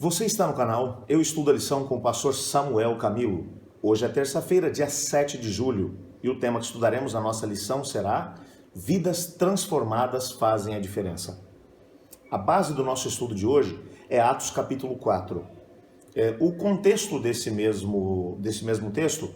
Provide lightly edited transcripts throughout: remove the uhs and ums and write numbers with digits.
Você está no canal Eu Estudo a Lição com o pastor Samuel Camilo. Hoje é terça-feira, dia 7 de julho, e o tema que estudaremos na nossa lição será Vidas transformadas fazem a diferença. A base do nosso estudo de hoje é Atos capítulo 4. O contexto desse mesmo texto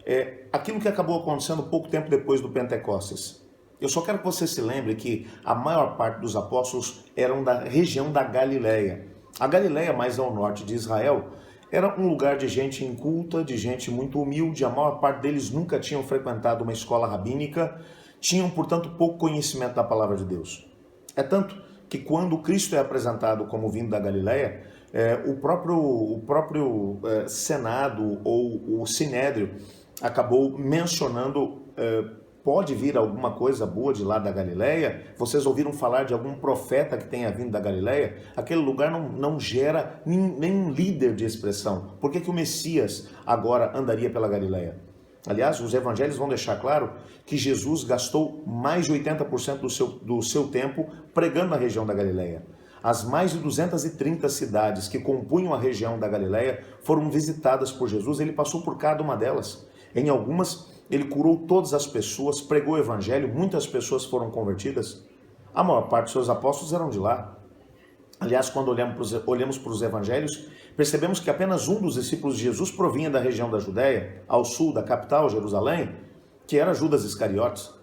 é aquilo que acabou acontecendo pouco tempo depois do Pentecostes. Eu só quero que você se lembre que a maior parte dos apóstolos eram da região da Galileia. A Galileia, mais ao norte de Israel, era um lugar de gente inculta, de gente muito humilde. A maior parte deles nunca tinham frequentado uma escola rabínica, tinham, portanto, pouco conhecimento da palavra de Deus. É tanto que quando Cristo é apresentado como vindo da Galileia, o próprio Senado ou o Sinédrio acabou mencionando: pode vir alguma coisa boa de lá da Galileia? Vocês ouviram falar de algum profeta que tenha vindo da Galileia? Aquele lugar não gera nenhum líder de expressão. Por que o Messias agora andaria pela Galileia? Aliás, os evangelhos vão deixar claro que Jesus gastou mais de 80% do seu tempo pregando na região da Galileia. As mais de 230 cidades que compunham a região da Galileia foram visitadas por Jesus. Ele passou por cada uma delas. Em algumas, ele curou todas as pessoas, pregou o evangelho, muitas pessoas foram convertidas. A maior parte dos seus apóstolos eram de lá. Aliás, quando olhamos para os evangelhos, percebemos que apenas um dos discípulos de Jesus provinha da região da Judéia, ao sul da capital, Jerusalém, que era Judas Iscariotes.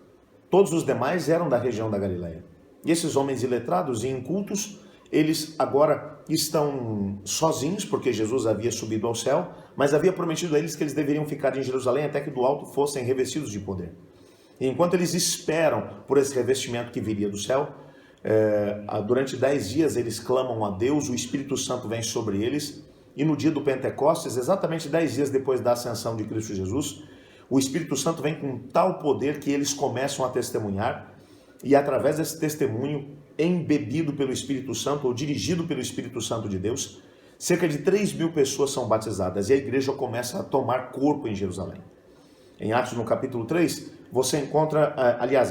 Todos os demais eram da região da Galileia. E esses homens iletrados e incultos, eles agora estão sozinhos, porque Jesus havia subido ao céu, mas havia prometido a eles que eles deveriam ficar em Jerusalém até que do alto fossem revestidos de poder. E enquanto eles esperam por esse revestimento que viria do céu, durante 10 dias eles clamam a Deus, o Espírito Santo vem sobre eles, e no dia do Pentecostes, exatamente 10 dias depois da ascensão de Cristo Jesus, o Espírito Santo vem com tal poder que eles começam a testemunhar, e através desse testemunho, embebido pelo Espírito Santo, ou dirigido pelo Espírito Santo de Deus, cerca de 3.000 pessoas são batizadas, e a igreja começa a tomar corpo em Jerusalém. Em Atos no capítulo 3, você encontra,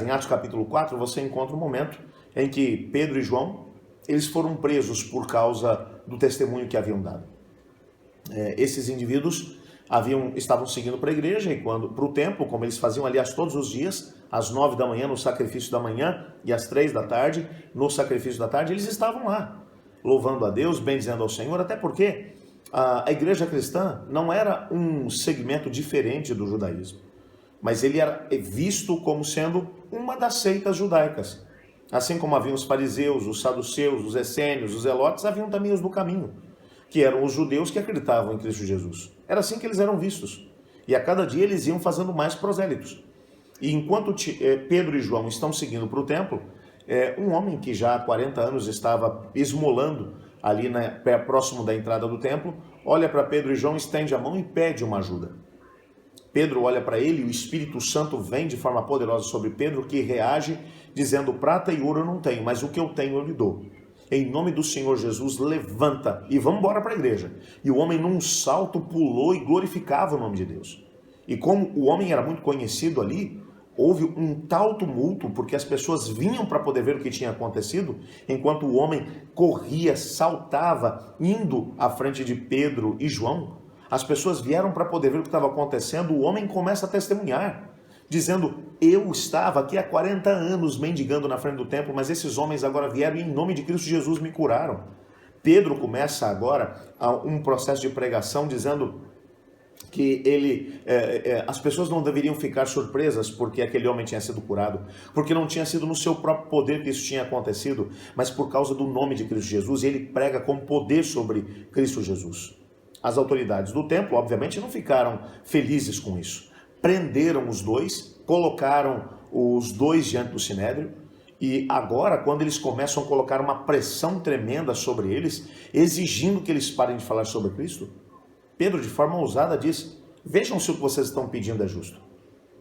em Atos capítulo 4, você encontra um momento em que Pedro e João, eles foram presos por causa do testemunho que haviam dado. Esses indivíduos estavam seguindo para a igreja e para o templo, como eles faziam, aliás, todos os dias, às 9 da manhã no sacrifício da manhã e às 3 da tarde no sacrifício da tarde, eles estavam lá, louvando a Deus, bendizendo ao Senhor, até porque a igreja cristã não era um segmento diferente do judaísmo, mas ele era visto como sendo uma das seitas judaicas. Assim como haviam os fariseus, os saduceus, os essênios, os zelotes, haviam também os do caminho, que eram os judeus que acreditavam em Cristo Jesus. Era assim que eles eram vistos. E a cada dia eles iam fazendo mais prosélitos. E enquanto Pedro e João estão seguindo para o templo, um homem que já há 40 anos estava esmolando ali próximo da entrada do templo, olha para Pedro e João, estende a mão e pede uma ajuda. Pedro olha para ele e o Espírito Santo vem de forma poderosa sobre Pedro, que reage dizendo: prata e ouro eu não tenho, mas o que eu tenho eu lhe dou. Em nome do Senhor Jesus, levanta e vamos embora para a igreja. E o homem num salto pulou e glorificava o nome de Deus. E como o homem era muito conhecido ali, houve um tal tumulto, porque as pessoas vinham para poder ver o que tinha acontecido, enquanto o homem corria, saltava, indo à frente de Pedro e João. As pessoas vieram para poder ver o que estava acontecendo. O homem começa a testemunhar, dizendo: eu estava aqui há 40 anos mendigando na frente do templo, mas esses homens agora vieram e em nome de Cristo Jesus me curaram. Pedro começa agora um processo de pregação dizendo que as pessoas não deveriam ficar surpresas porque aquele homem tinha sido curado, porque não tinha sido no seu próprio poder que isso tinha acontecido, mas por causa do nome de Cristo Jesus, e ele prega com poder sobre Cristo Jesus. As autoridades do templo, obviamente, não ficaram felizes com isso. Prenderam os dois, colocaram os dois diante do Sinédrio, e agora, quando eles começam a colocar uma pressão tremenda sobre eles, exigindo que eles parem de falar sobre Cristo, Pedro, de forma ousada, diz: vejam se o que vocês estão pedindo é justo.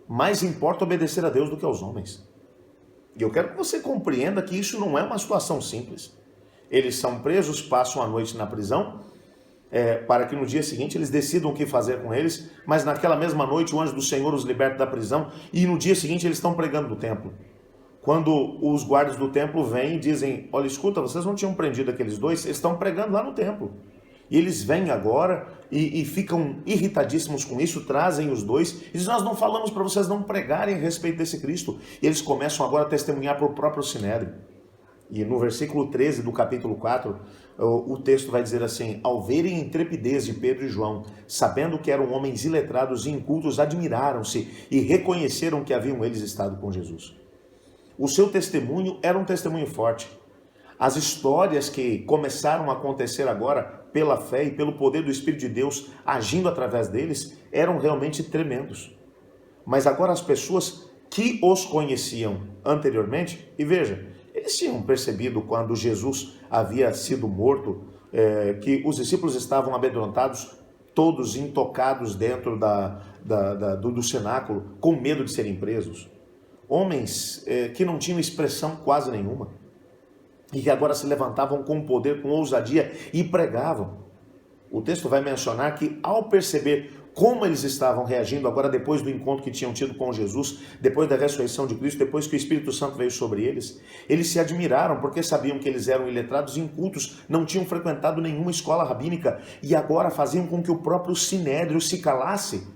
Mais importa obedecer a Deus do que aos homens. E eu quero que você compreenda que isso não é uma situação simples. Eles são presos, passam a noite na prisão, para que no dia seguinte eles decidam o que fazer com eles, mas naquela mesma noite o anjo do Senhor os liberta da prisão e no dia seguinte eles estão pregando no templo. Quando os guardas do templo vêm e dizem: olha, escuta, vocês não tinham prendido aqueles dois, eles estão pregando lá no templo. E eles vêm agora e ficam irritadíssimos com isso, trazem os dois, e dizem, nós não falamos para vocês não pregarem a respeito desse Cristo. E eles começam agora a testemunhar para o próprio Sinédrio. E no versículo 13 do capítulo 4, o texto vai dizer assim, ao verem a intrepidez de Pedro e João, sabendo que eram homens iletrados e incultos, admiraram-se e reconheceram que haviam eles estado com Jesus. O seu testemunho era um testemunho forte. As histórias que começaram a acontecer agora pela fé e pelo poder do Espírito de Deus agindo através deles eram realmente tremendos. Mas agora as pessoas que os conheciam anteriormente, e veja, eles tinham percebido quando Jesus havia sido morto, que os discípulos estavam amedrontados, todos intocados dentro do cenáculo, com medo de serem presos. Homens que não tinham expressão quase nenhuma, e que agora se levantavam com poder, com ousadia e pregavam. O texto vai mencionar que ao perceber como eles estavam reagindo agora depois do encontro que tinham tido com Jesus, depois da ressurreição de Cristo, depois que o Espírito Santo veio sobre eles se admiraram porque sabiam que eles eram iletrados e incultos, não tinham frequentado nenhuma escola rabínica e agora faziam com que o próprio Sinédrio se calasse,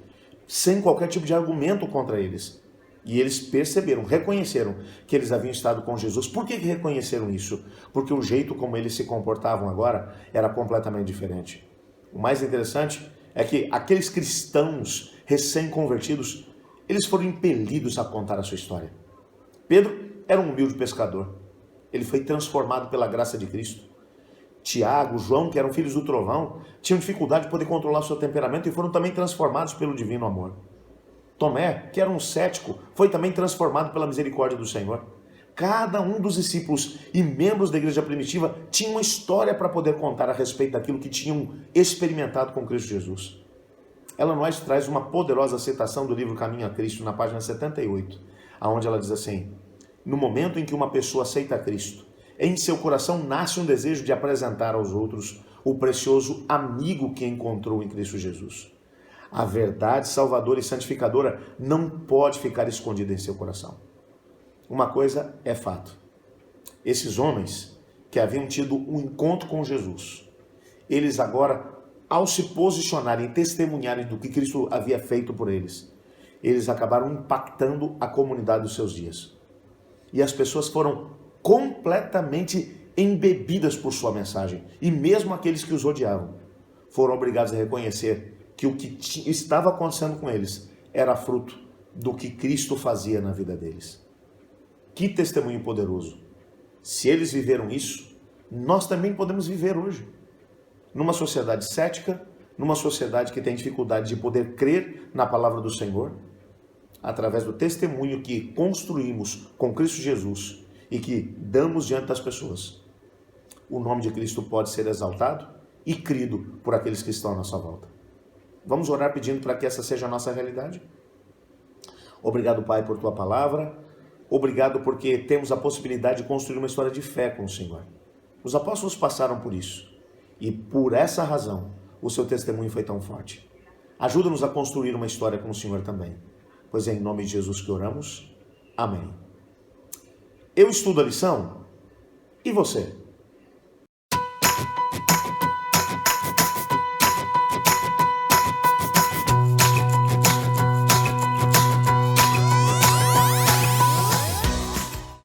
sem qualquer tipo de argumento contra eles. E eles perceberam, reconheceram que eles haviam estado com Jesus. Por que reconheceram isso? Porque o jeito como eles se comportavam agora era completamente diferente. O mais interessante é que aqueles cristãos recém-convertidos, eles foram impelidos a contar a sua história. Pedro era um humilde pescador. Ele foi transformado pela graça de Cristo. Tiago, João, que eram filhos do trovão, tinham dificuldade de poder controlar seu temperamento e foram também transformados pelo divino amor. Tomé, que era um cético, foi também transformado pela misericórdia do Senhor. Cada um dos discípulos e membros da igreja primitiva tinha uma história para poder contar a respeito daquilo que tinham experimentado com Cristo Jesus. Ellen White traz uma poderosa citação do livro Caminho a Cristo, na página 78, onde ela diz assim, no momento em que uma pessoa aceita Cristo, em seu coração nasce um desejo de apresentar aos outros o precioso amigo que encontrou em Cristo Jesus. A verdade salvadora e santificadora não pode ficar escondida em seu coração. Uma coisa é fato. Esses homens que haviam tido um encontro com Jesus, eles agora, ao se posicionarem e testemunharem do que Cristo havia feito por eles, eles acabaram impactando a comunidade dos seus dias. E as pessoas foram completamente embebidas por sua mensagem. E mesmo aqueles que os odiavam foram obrigados a reconhecer que o que estava acontecendo com eles era fruto do que Cristo fazia na vida deles. Que testemunho poderoso! Se eles viveram isso, nós também podemos viver hoje. Numa sociedade cética, numa sociedade que tem dificuldade de poder crer na palavra do Senhor, através do testemunho que construímos com Cristo Jesus e que damos diante das pessoas, o nome de Cristo pode ser exaltado e crido por aqueles que estão à nossa volta. Vamos orar pedindo para que essa seja a nossa realidade? Obrigado, Pai, por Tua palavra. Obrigado porque temos a possibilidade de construir uma história de fé com o Senhor. Os apóstolos passaram por isso. E por essa razão, o seu testemunho foi tão forte. Ajuda-nos a construir uma história com o Senhor também. Pois é em nome de Jesus que oramos. Amém. Eu estudo a lição. E você?